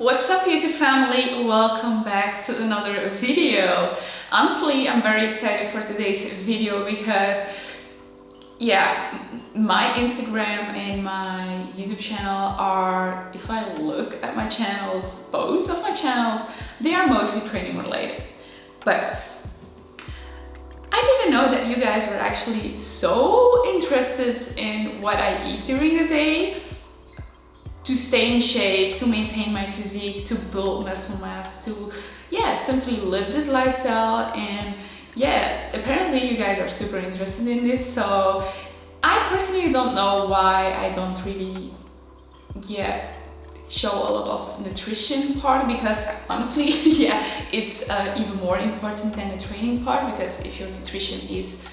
What's up YouTube family, welcome back to another video. Honestly, I'm very excited for today's video because my Instagram and my YouTube channel are, if I look at my channels, both of my channels, they are mostly training related. But I didn't know that you guys were actually so interested in what I eat during the day to stay in shape, to maintain my physique, to build muscle mass, to simply live this lifestyle. And apparently you guys are super interested in this. So I personally don't know why I don't really show a lot of nutrition part, because honestly it's even more important than the training part, because if your nutrition is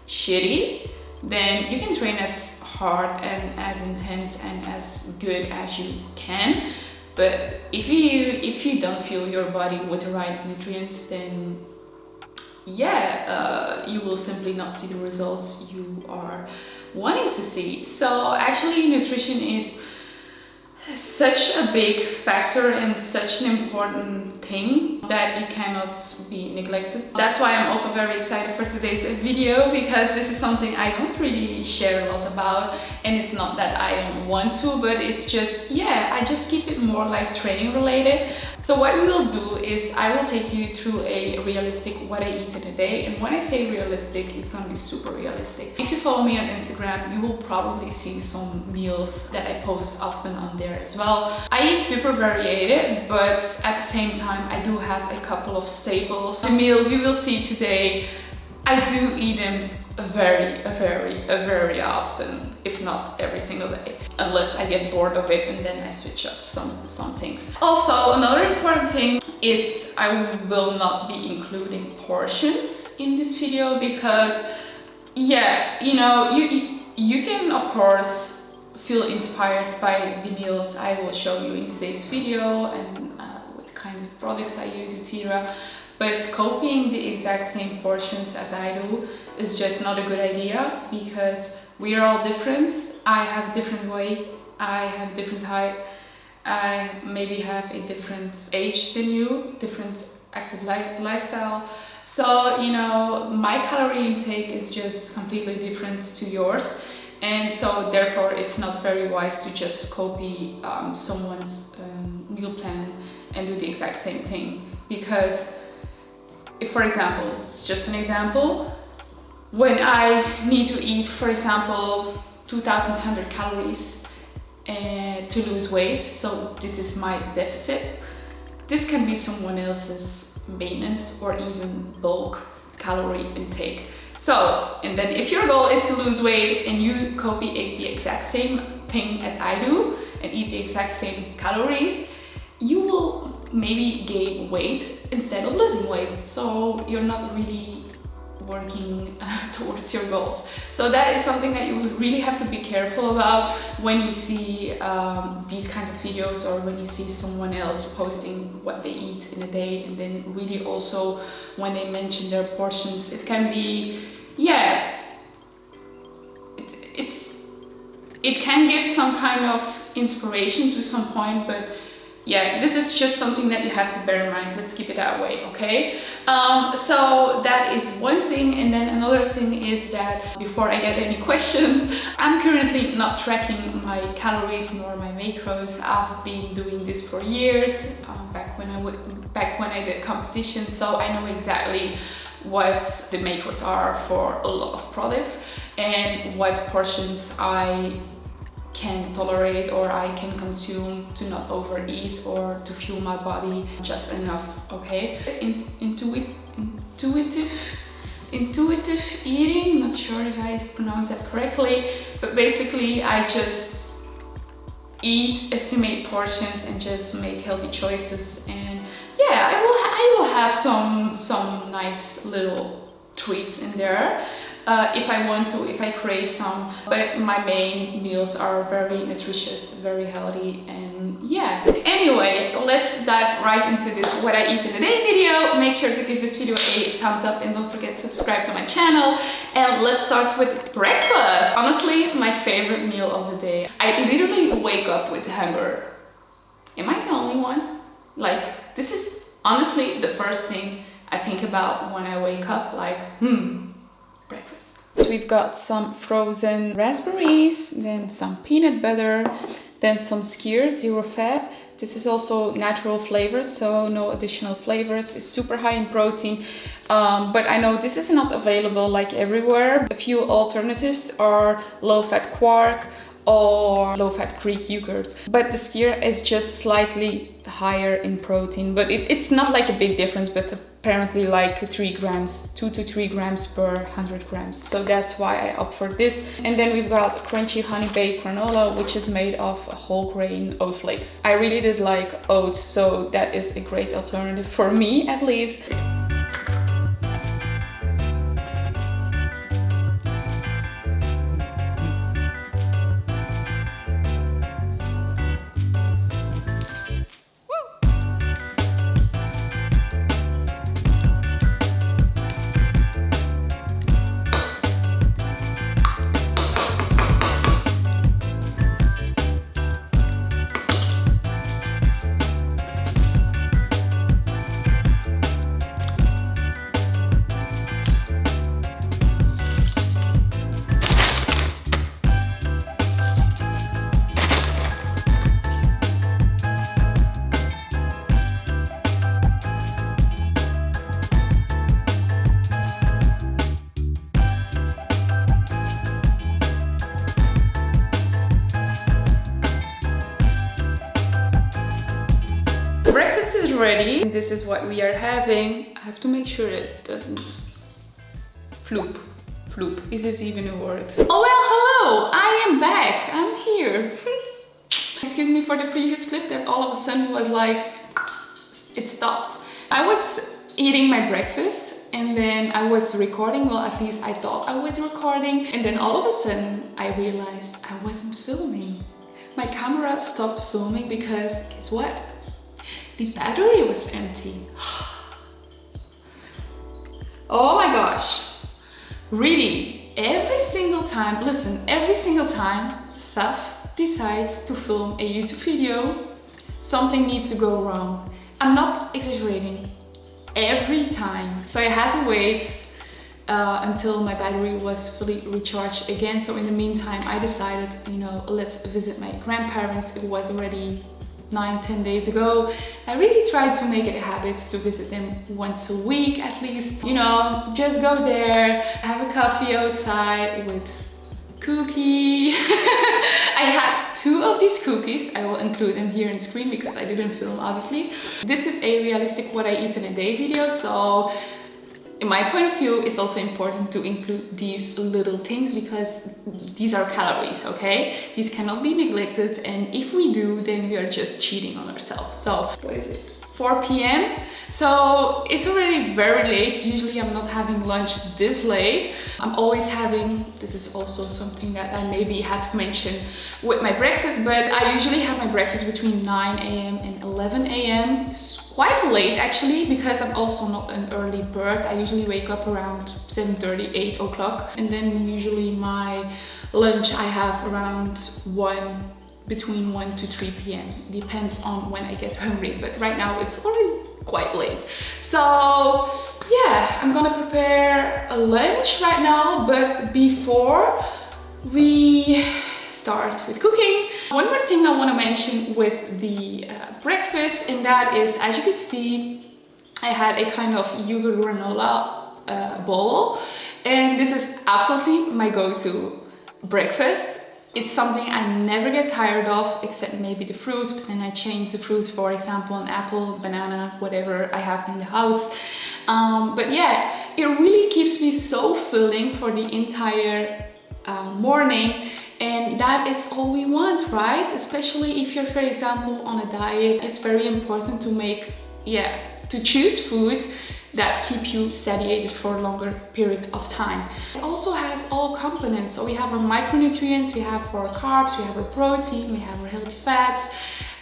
shitty, then you can train as hard and as intense and as good as you can, but if you don't fuel your body with the right nutrients, then you will simply not see the results you are wanting to see. So actually nutrition is such a big factor and such an important thing that it cannot be neglected. That's why I'm also very excited for today's video, because this is something I don't really share a lot about, and it's not that I don't want to, but it's just I just keep it more like training related. So what we will do is I will take you through a realistic what I eat in a day, and when I say realistic, it's gonna be super realistic. If you follow me on Instagram, you will probably see some meals that I post often on there as well. I eat super variated, but at the same time I do have a couple of staples. The meals you will see today, I do eat them very often, if not every single day, unless I get bored of it and then I switch up some things. Also, another important thing is I will not be including portions in this video, because you can of course feel inspired by the meals I will show you in today's video and what kind of products I use, etc. But copying the exact same portions as I do is just not a good idea, because we are all different. I have different weight, I have different height, I maybe have a different age than you, different active lifestyle. So, my calorie intake is just completely different to yours. And so therefore it's not very wise to just copy someone's meal plan and do the exact same thing. Because if, for example, it's just an example, when I need to eat, for example, 2,100 calories to lose weight, so this is my deficit, this can be someone else's maintenance or even bulk calorie intake. So, and then if your goal is to lose weight and you copy the exact same thing as I do and eat the exact same calories, you will maybe gain weight instead of losing weight. So you're not really working towards your goals. So that is something that you really have to be careful about when you see these kinds of videos, or when you see someone else posting what they eat in a day, and then really also when they mention their portions, it can be it can give some kind of inspiration to some point, but this is just something that you have to bear in mind. Let's keep it that way, okay? So that is one thing. And then another thing is that, before I get any questions, I'm currently not tracking my calories nor my macros. I've been doing this for years, back when I did competition, so I know exactly what the macros are for a lot of products and what portions I can tolerate or I can consume to not overeat or to fuel my body just enough, okay? Intuitive eating, not sure if I pronounced that correctly, but basically I just eat, estimate portions, and just make healthy choices. And I will have some nice little treats in there if I want to, if I crave some, but my main meals are very nutritious, very healthy, and Anyway, let's dive right into this what I eat in a day video. Make sure to give this video a thumbs up and don't forget to subscribe to my channel. And let's start with breakfast. Honestly, my favorite meal of the day. I literally wake up with hunger. Am I the only one? Like, this is honestly the first thing I think about when I wake up, like, breakfast. So we've got some frozen raspberries, then some peanut butter, then some skyr, zero fat. This is also natural flavors, so no additional flavors. It's super high in protein, but I know this is not available like everywhere. A few alternatives are low-fat quark or low-fat Greek yogurt, but the skyr is just slightly higher in protein, but it's not like a big difference, but apparently like 3 grams, 2 to 3 grams per 100 grams. So that's why I opt for this. And then we've got crunchy honey baked granola, which is made of whole grain oat flakes. I really dislike oats, so that is a great alternative for me, at least. Breakfast is ready. This is what we are having. I have to make sure it doesn't floop. Floop. Is this even a word? Oh well, hello! I am back. I'm here. Excuse me for the previous clip that all of a sudden was like, it stopped. I was eating my breakfast and then I was recording. Well, at least I thought I was recording. And then all of a sudden I realized I wasn't filming. My camera stopped filming because guess what? The battery was empty. Oh my gosh. Really, every single time, listen, every single time Sav decides to film a YouTube video, something needs to go wrong. I'm not exaggerating. Every time. So I had to wait until my battery was fully recharged again. So in the meantime, I decided, you know, let's visit my grandparents. It was already 9-10 days ago. I really tried to make it a habit to visit them once a week at least. You know, just go there, have a coffee outside with cookie. I had 2 of these cookies. I will include them here on screen because I didn't film obviously. This is a realistic what I eat in a day video, so in my point of view, it's also important to include these little things because these are calories, okay? These cannot be neglected, and if we do, then we are just cheating on ourselves. So, what is it? 4 p.m. So it's already very late. Usually I'm not having lunch this late. I'm always having, this is also something that I maybe had to mention with my breakfast, but I usually have my breakfast between 9 a.m. and 11 a.m. It's quite late actually because I'm also not an early bird. I usually wake up around 7:30, 8 o'clock, and then usually my lunch I have around between 1 to 3 p.m. Depends on when I get hungry, but right now it's already quite late. So yeah, I'm gonna prepare a lunch right now, but before we start with cooking, one more thing I want to mention with the breakfast, and that is, as you can see, I had a kind of yogurt granola bowl, and this is absolutely my go-to breakfast. It's something I never get tired of, except maybe the fruits, but then I change the fruits, for example, an apple, banana, whatever I have in the house. But yeah, it really keeps me so filling for the entire morning, and that is all we want, right? Especially if you're, for example, on a diet, it's very important to choose foods that keep you satiated for a longer period of time. It also has all components. So we have our micronutrients, we have our carbs, we have our protein, we have our healthy fats.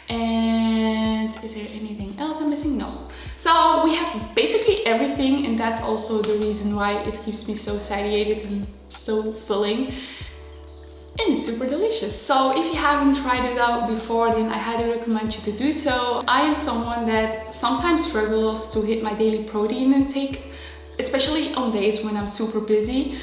And is there anything else I'm missing? No. So we have basically everything, and that's also the reason why it keeps me so satiated and so filling. and it's super delicious. So if you haven't tried it out before, then I highly recommend you to do so. I am someone that sometimes struggles to hit my daily protein intake, especially on days when I'm super busy.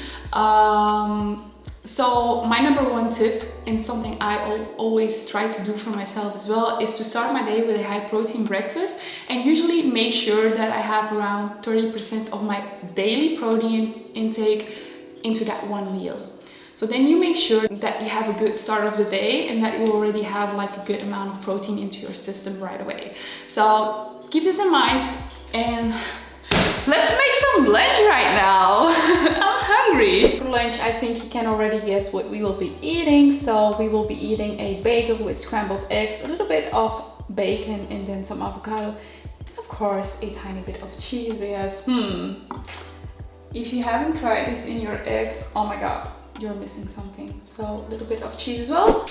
So my number one tip, and something I always try to do for myself as well, is to start my day with a high protein breakfast, and usually make sure that I have around 30% of my daily protein intake into that one meal. So then you make sure that you have a good start of the day and that you already have like a good amount of protein into your system right away. So keep this in mind, and let's make some lunch right now. I'm hungry. For lunch, I think you can already guess what we will be eating. So we will be eating a bagel with scrambled eggs, a little bit of bacon, and then some avocado. And of course, a tiny bit of cheese, because if you haven't tried this in your eggs, oh my god, you're missing something. So a little bit of cheese as well.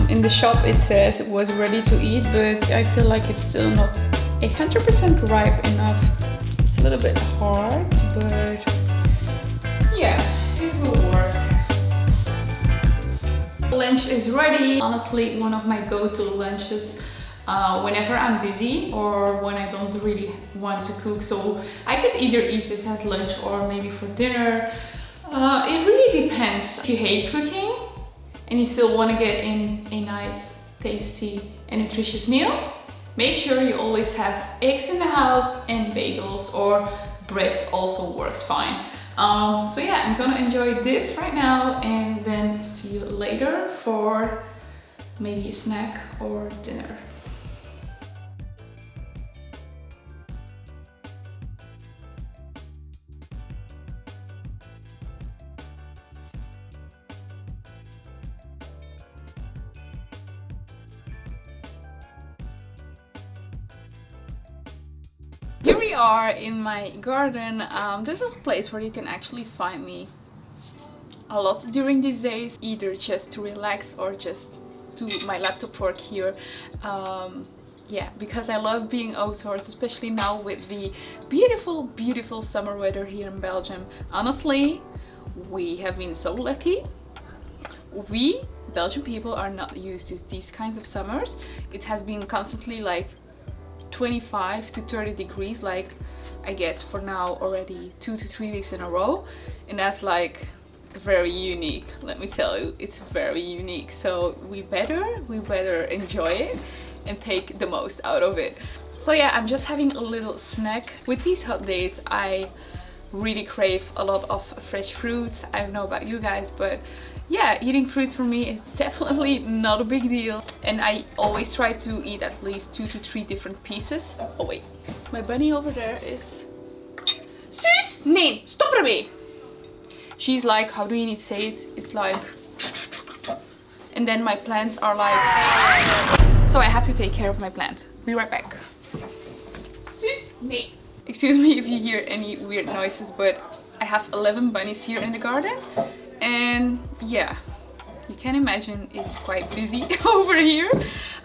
In the shop it says it was ready to eat, but I feel like it's still not 100% ripe enough. It's a little bit hard, but yeah, it will work. Lunch is ready. Honestly, one of my go-to lunches whenever I'm busy or when I don't really want to cook. So I could either eat this as lunch or maybe for dinner. It really depends. If you hate cooking and you still want to get in a nice, tasty and nutritious meal, make sure you always have eggs in the house, and bagels or bread also works fine. So yeah, I'm gonna enjoy this right now and then see you later for maybe a snack or dinner. Here we are in my garden. This is a place where you can actually find me a lot during these days, either just to relax or just do my laptop work here. Yeah, because I love being outdoors, especially now with the beautiful, beautiful summer weather here in Belgium. Honestly, we have been so lucky. We Belgian people are not used to these kinds of summers. It has been constantly like 25 to 30 degrees, like I guess for now already 2 to 3 weeks in a row, and that's like very unique. Let me tell you, it's very unique. So we better enjoy it and take the most out of it. So yeah, I'm just having a little snack. With these hot days, I really crave a lot of fresh fruits. I don't know about you guys, but yeah, eating fruits for me is definitely not a big deal. And I always try to eat at least 2 to 3 different pieces. Oh wait, my bunny over there is... Suus! Nee, stop ermee! She's like, how do you need to say it? It's like... And then my plants are like... So I have to take care of my plant. Be right back. Suus! Nee. Excuse me if you hear any weird noises, but I have 11 bunnies here in the garden. And yeah, you can imagine it's quite busy over here.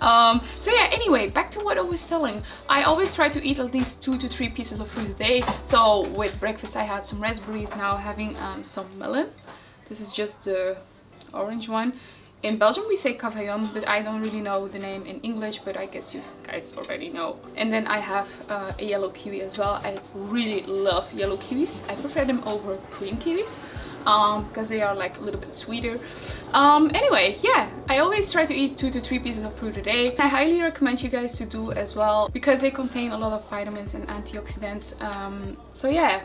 So yeah, anyway, back to what I was telling. I always try to eat at least 2 to 3 pieces of fruit a day. So with breakfast I had some raspberries, now having some melon. This is just the orange one. In Belgium we say cavaillon, but I don't really know the name in English, but I guess you guys already know. And then I have a yellow kiwi as well. I really love yellow kiwis. I prefer them over green kiwis. because they are like a little bit sweeter. Anyway, yeah, I always try to eat 2 to 3 pieces of fruit a day. I highly recommend you guys to do as well because they contain a lot of vitamins and antioxidants. So yeah,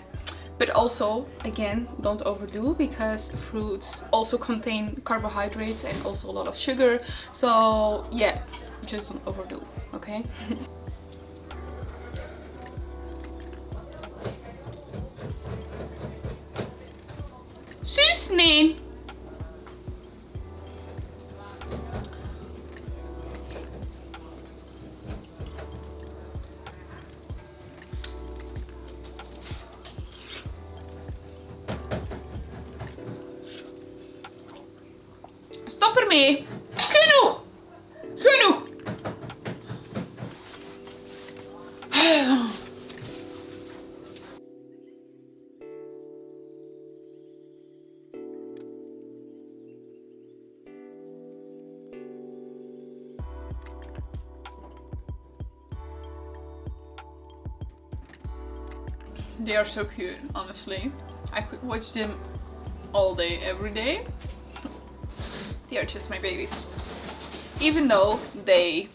but also again, don't overdo because fruits also contain carbohydrates and also a lot of sugar. So yeah, just don't overdo, okay? Sus, nee. Stop ermee. Genoeg. Genoeg. They are so cute, honestly. I could watch them all day, every day. They are just my babies. Even though they,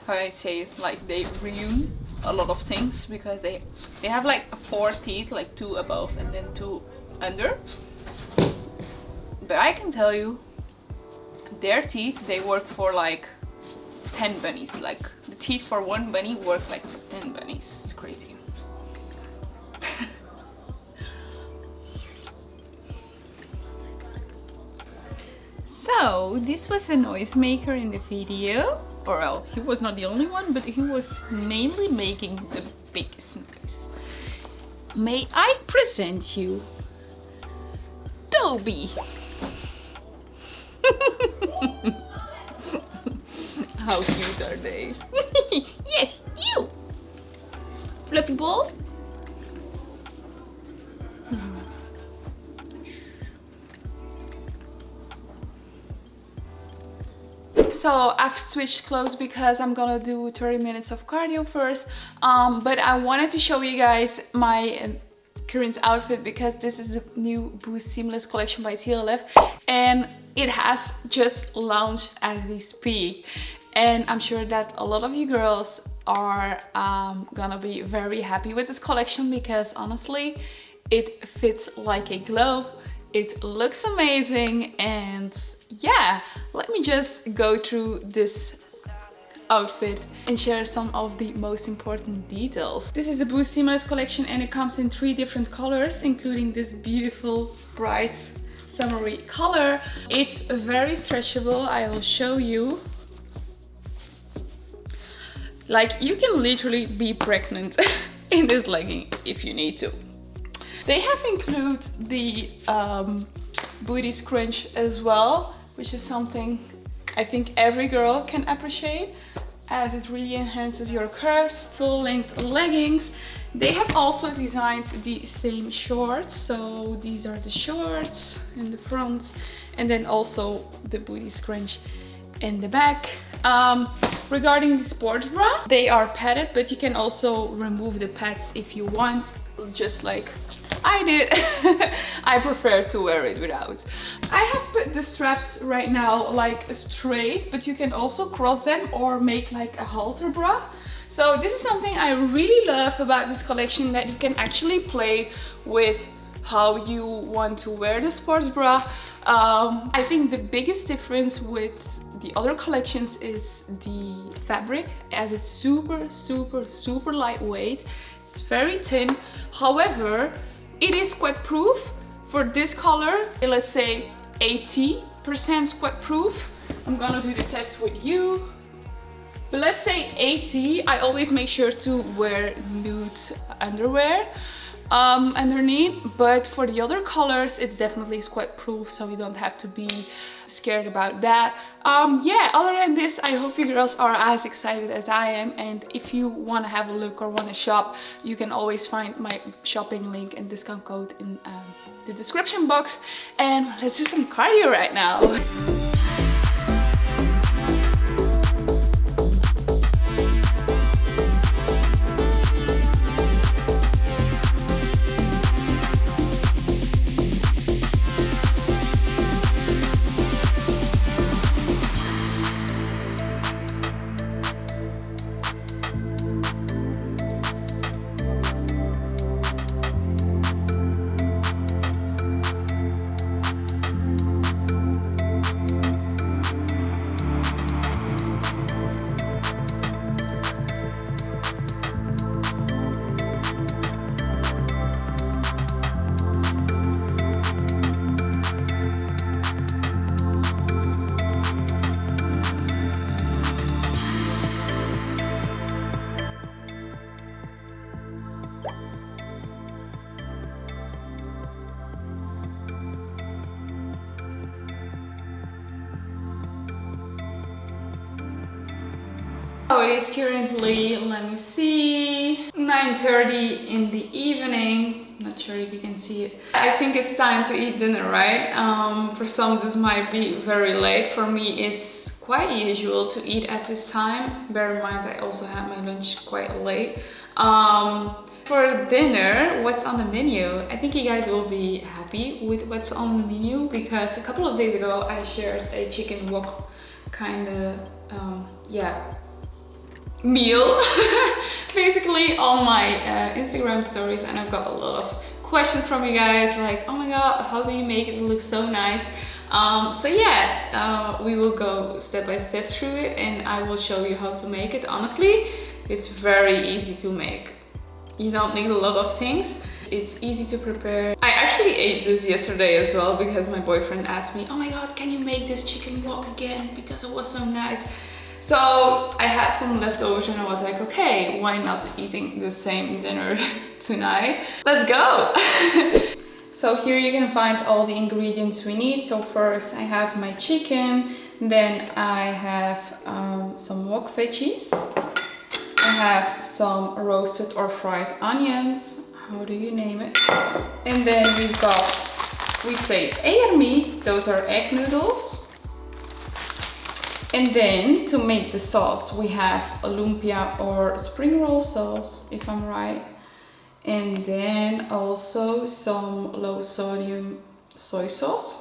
how I say it, like they ruin a lot of things because they have like 4 teeth, like 2 above and then 2 under. But I can tell you, their teeth, they work for like 10 bunnies. Like the teeth for 1 bunny work like for 10 bunnies. It's crazy. So this was a noisemaker in the video, or well, he was not the only one, but he was mainly making the biggest noise. May I present you Toby? How cute are they? Yes, you! Fluffy ball? So I've switched clothes because I'm gonna do 30 minutes of cardio first. But I wanted to show you guys my current outfit because this is a new Boost Seamless collection by TLF and it has just launched as we speak. And I'm sure that a lot of you girls are gonna be very happy with this collection because honestly, it fits like a glove. It looks amazing and yeah, let me just go through this outfit and share some of the most important details. This is the Boost Seamless collection and it comes in 3 different colors, including this beautiful bright summery color. It's very stretchable. I will show you. Like you can literally be pregnant in this legging if you need to. They have included the booty scrunch as well, which is something I think every girl can appreciate as it really enhances your curves. Full length leggings. They have also designed the same shorts, so these are the shorts in the front and then also the booty scrunch in the back. Regarding the sports bra, they are padded, but you can also remove the pads if you want, just like I did. I prefer to wear it without. I have put the straps right now like straight, but you can also cross them or make like a halter bra. So this is something I really love about this collection, that you can actually play with how you want to wear the sports bra. I think the biggest difference with the other collections is the fabric, as it's super lightweight. It's very thin. However, it is sweat proof. For this color, let's say 80% sweat proof. I'm gonna do the test with you. But let's say 80, I always make sure to wear nude underwear underneath. But for the other colors, it's definitely sweat proof, so you don't have to be scared about that. Yeah, other than this, I hope you girls are as excited as I am. And if you want to have a look or want to shop, you can always find my shopping link and discount code in the description box. And let's do some cardio right now. So it is currently, let me see, 9:30 in the evening. Not sure if you can see it. I think it's time to eat dinner, right? For some this might be very late. For me it's quite usual to eat at this time. Bear in mind I also had my lunch quite late. For dinner, what's on the menu? I think you guys will be happy with what's on the menu because a couple of days ago I shared a chicken wok kind of meal basically on my Instagram stories, and I've got a lot of questions from you guys like, oh my god, how do you make it look so nice? So yeah, we will go step by step through it and I will show you how to make it. Honestly, it's very easy to make. You don't need a lot of things. It's easy to prepare. I actually ate this yesterday as well because my boyfriend asked me, oh my god, can you make this chicken wok again because it was so nice. So I had some leftovers and I was like, okay, why not eating the same dinner tonight? Let's go! So here you can find all the ingredients we need. So first I have my chicken, then I have some wok veggies. I have some roasted or fried onions, how do you name it? And then we've got, we say eieren, those are egg noodles. And then to make the sauce, we have a lumpia or spring roll sauce, if I'm right. And then also some low sodium soy sauce.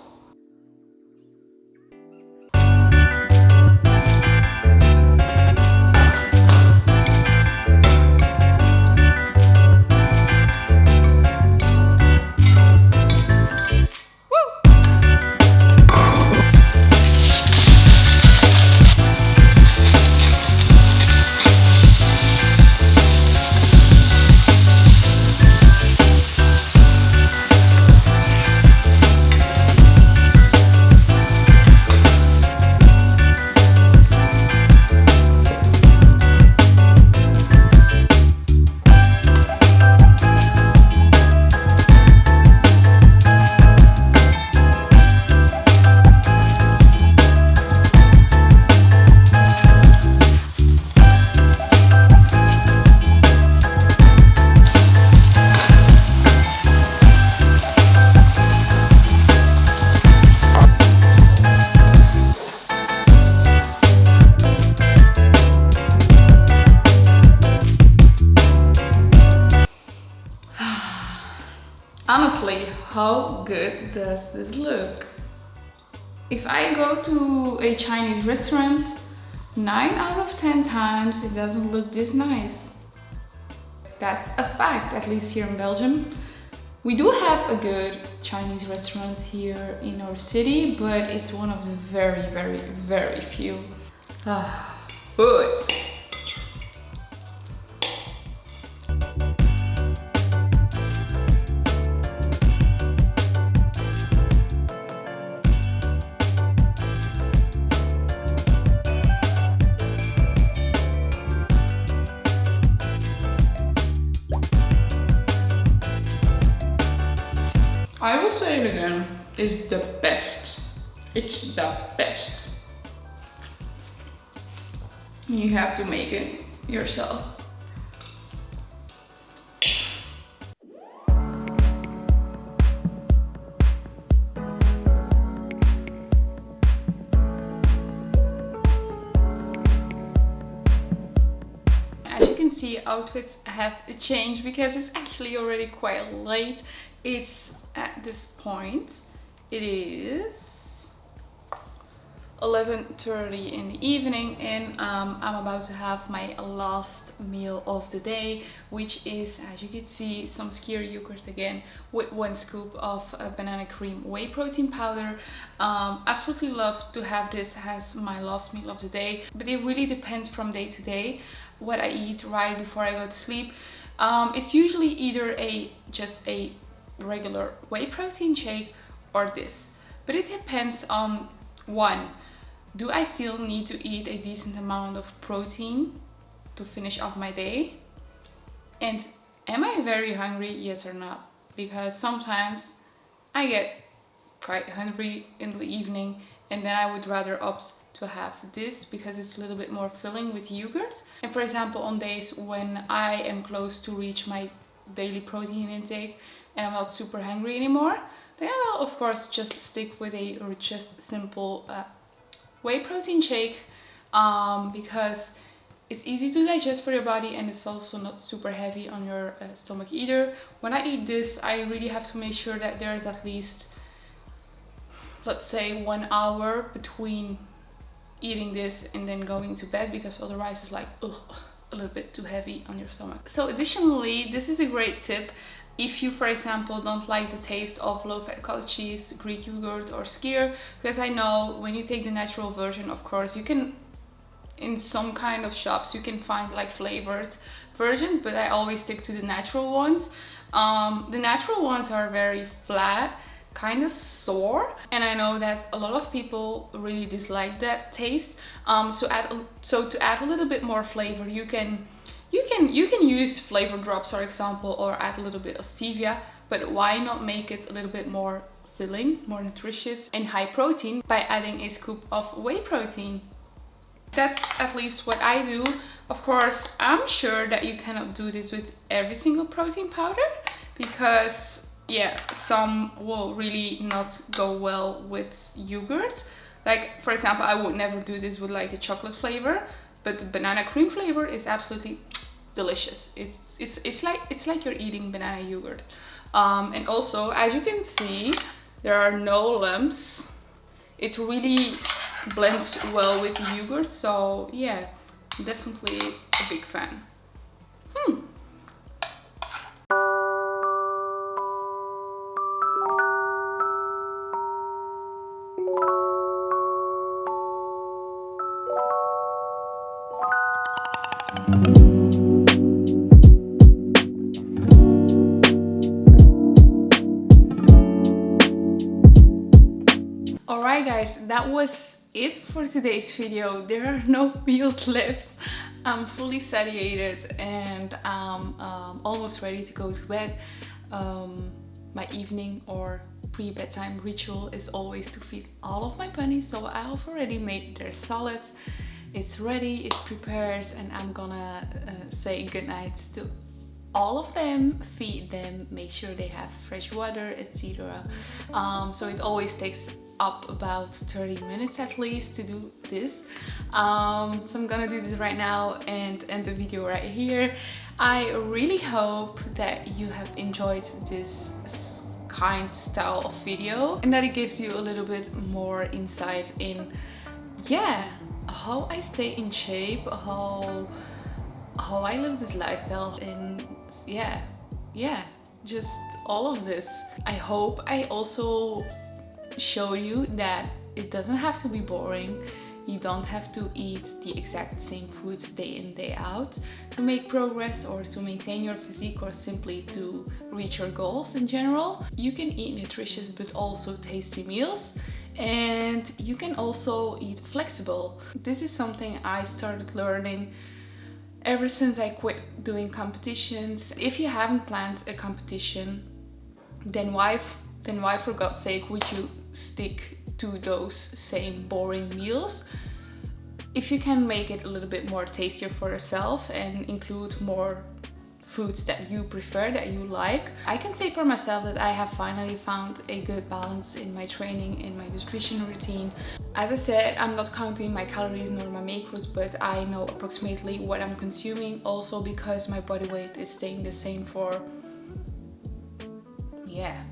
Honestly, how good does this look? If I go to a Chinese restaurant, 9 out of 10 times it doesn't look this nice. That's a fact, at least here in Belgium. We do have a good Chinese restaurant here in our city, but it's one of the very, very, very few. Food. I will say it again, it's the best. It's the best. You have to make it yourself. As you can see, outfits have changed because it's actually already quite late. It's at this point, it is 11:30 in the evening and I'm about to have my last meal of the day, which is, as you can see, some skyr yogurt again with 1 scoop of banana cream whey protein powder. Absolutely love to have this as my last meal of the day, but it really depends from day to day what I eat right before I go to sleep. It's usually either just a regular whey protein shake or this, but it depends on, one, do I still need to eat a decent amount of protein to finish off my day, and am I very hungry, yes or not? Because sometimes I get quite hungry in the evening and then I would rather opt to have this because it's a little bit more filling with yogurt. And for example, on days when I am close to reach my daily protein intake and I'm not super hungry anymore, then I will of course just stick with a just simple whey protein shake, because it's easy to digest for your body and it's also not super heavy on your stomach either. When I eat this, I really have to make sure that there's at least, let's say, 1 hour between eating this and then going to bed, because otherwise it's like, ugh, a little bit too heavy on your stomach. So additionally, this is a great tip if you, for example, don't like the taste of low-fat cottage cheese, Greek yogurt or skyr, because I know when you take the natural version, of course, you can, in some kind of shops, you can find like flavored versions, but I always stick to the natural ones. The natural ones are very flat, kind of sour, and I know that a lot of people really dislike that taste. So to add a little bit more flavor, you can use flavor drops, for example, or add a little bit of stevia, but why not make it a little bit more filling, more nutritious and high protein by adding a scoop of whey protein? That's at least what I do. Of course, I'm sure that you cannot do this with every single protein powder, because yeah, some will really not go well with yogurt. Like for example, I would never do this with like a chocolate flavor, but the banana cream flavor is absolutely delicious. It's like you're eating banana yogurt. And also, as you can see, there are no lumps. It really blends well with the yogurt, so yeah, definitely a big fan. Alright guys, that was it for today's video. There are no meals left. I'm fully satiated and I'm almost ready to go to bed. My evening or pre-bedtime ritual is always to feed all of my bunnies, so I've already made their salad. It's ready, it's prepared, and I'm gonna say goodnight to all of them, feed them, make sure they have fresh water, etc. So it always takes up about 30 minutes at least to do this. So I'm gonna do this right now and end the video right here. I really hope that you have enjoyed this kind style of video and that it gives you a little bit more insight in, yeah, how I stay in shape, how I live this lifestyle, and yeah, just all of this. I hope I also show you that it doesn't have to be boring. You don't have to eat the exact same foods day in, day out to make progress or to maintain your physique or simply to reach your goals in general. You can eat nutritious but also tasty meals, and you can also eat flexible. This is something I started learning ever since I quit doing competitions. If you haven't planned a competition, then why for God's sake would you stick to those same boring meals? If you can make it a little bit more tastier for yourself and include more foods that you prefer, that you like. I can say for myself that I have finally found a good balance in my training, in my nutrition routine. As I said, I'm not counting my calories nor my macros, but I know approximately what I'm consuming, also because my body weight is staying the same for, yeah,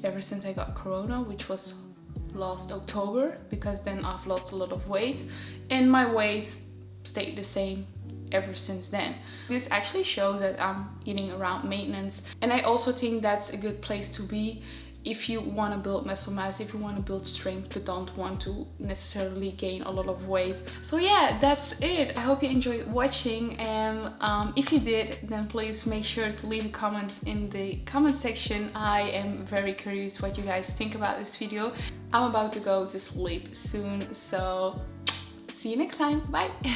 ever since I got corona, which was last October, because then I've lost a lot of weight and my weight stayed the same ever since then. This actually shows that I'm eating around maintenance, and I also think that's a good place to be if you want to build muscle mass, if you want to build strength but don't want to necessarily gain a lot of weight. So yeah, that's it. I hope you enjoyed watching, and if you did, then please make sure to leave a comment in the comment section. I am very curious what you guys think about this video. I'm about to go to sleep soon, so see you next time. Bye.